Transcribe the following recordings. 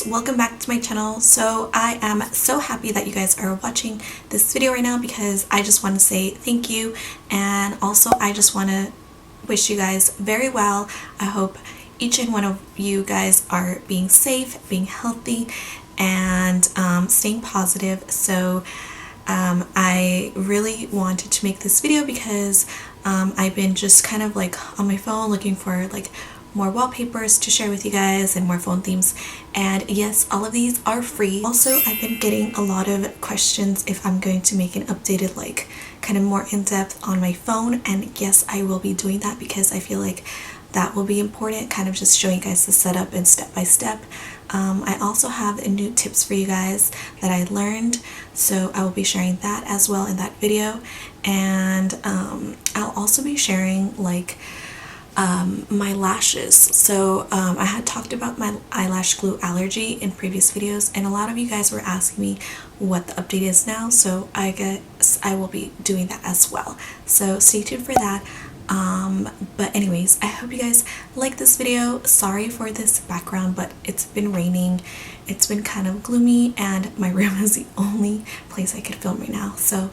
guys, welcome back to my channel. So I am so happy that you guys are watching this video right now because I just want to say thank you, and also I just want to wish you guys very well. I hope each and one of you guys are being safe, being healthy, and staying positive. So I really wanted to make this video because I've been just kind of like on my phone looking for like more wallpapers to share with you guys and more phone themes, and yes, all of these are free. Also, I've been getting a lot of questions if I'm going to make an updated, like kind of more in-depth on my phone, and yes, I will be doing that because I feel like that will be important, kind of just showing you guys the setup and step by step. I also have new tips for you guys that I learned, so I will be sharing that as well in that video. And I'll also be sharing like my lashes. So I had talked about my eyelash glue allergy in previous videos, and a lot of you guys were asking me what the update is now, so I guess I will be doing that as well, so stay tuned for that. But anyways, I hope you guys like this video. Sorry for this background, but it's been raining, it's been kind of gloomy, and my room is the only place I could film right now. So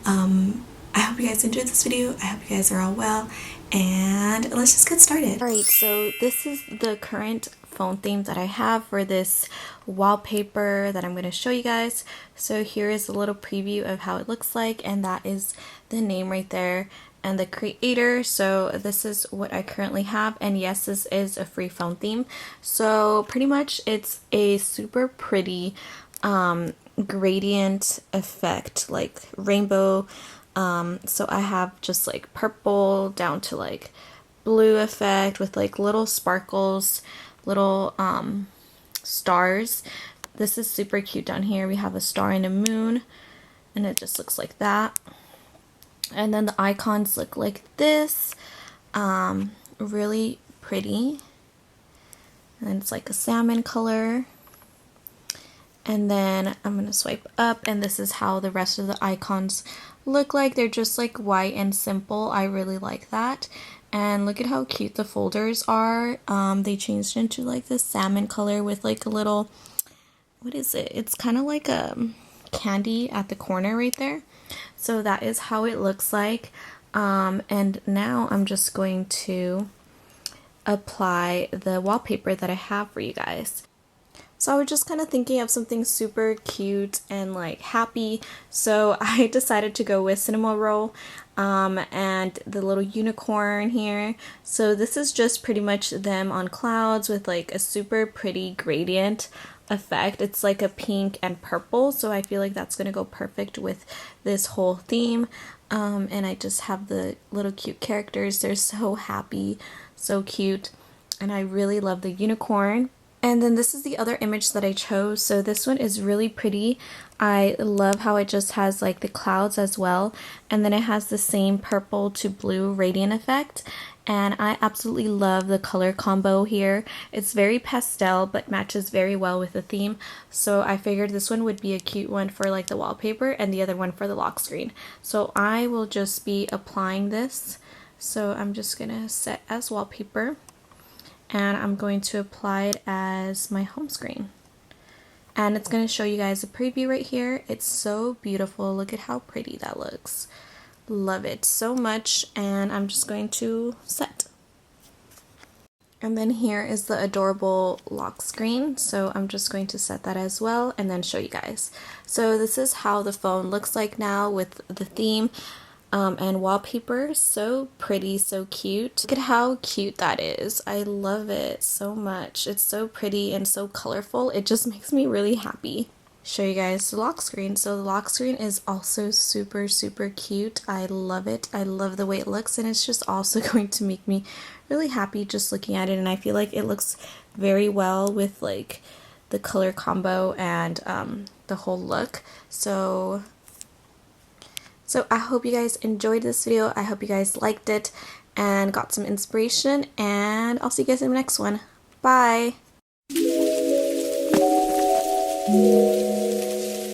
I hope you guys enjoyed this video. I hope you guys are all well, and let's just get started. Alright, so this is the current phone theme that I have for this wallpaper that I'm going to show you guys. So here is a little preview of how it looks like, and that is the name right there and the creator. So this is what I currently have, and yes, this is a free phone theme. So pretty much it's a super pretty gradient effect, like rainbow. So I have just like purple down to like blue effect with like little sparkles, little stars. This is super cute. Down here we have a star and a moon, and it just looks like that. And then the icons look like this, really pretty, and it's like a salmon color. And then I'm going to swipe up, and this is how the rest of the icons look like. They're just like white and simple. I really like that. And look at how cute the folders are. They changed into like this salmon color with like a little, what is it? It's kind of like a candy at the corner right there. So that is how it looks like. And now I'm just going to apply the wallpaper that I have for you guys. So I was just kind of thinking of something super cute and like happy, so I decided to go with Cinema Roll and the little unicorn here. So this is just pretty much them on clouds with like a super pretty gradient effect. It's like a pink and purple, so I feel like that's gonna go perfect with this whole theme. And I just have the little cute characters. They're so happy, so cute, and I really love the unicorn. And then this is the other image that I chose. So this one is really pretty. I love how it just has like the clouds as well, and then it has the same purple to blue radiant effect, and I absolutely love the color combo here. It's very pastel but matches very well with the theme, so I figured this one would be a cute one for like the wallpaper and the other one for the lock screen. So I will just be applying this. So I'm just gonna set as wallpaper, and I'm going to apply it as my home screen. And it's going to show you guys a preview right here. It's so beautiful. Look at how pretty that looks. Love it so much. And I'm just going to set. And then here is the adorable lock screen. So I'm just going to set that as well and then show you guys. So this is how the phone looks like now with the theme. And wallpaper. So pretty, so cute. Look at how cute that is. I love it so much. It's so pretty and so colorful. It just makes me really happy. Show you guys the lock screen. So the lock screen is also super cute. I love it. I love the way it looks, and it's just also going to make me really happy just looking at it, and I feel like it looks very well with like the color combo and the whole look. So I hope you guys enjoyed this video. I hope you guys liked it and got some inspiration, and I'll see you guys in the next one. Bye!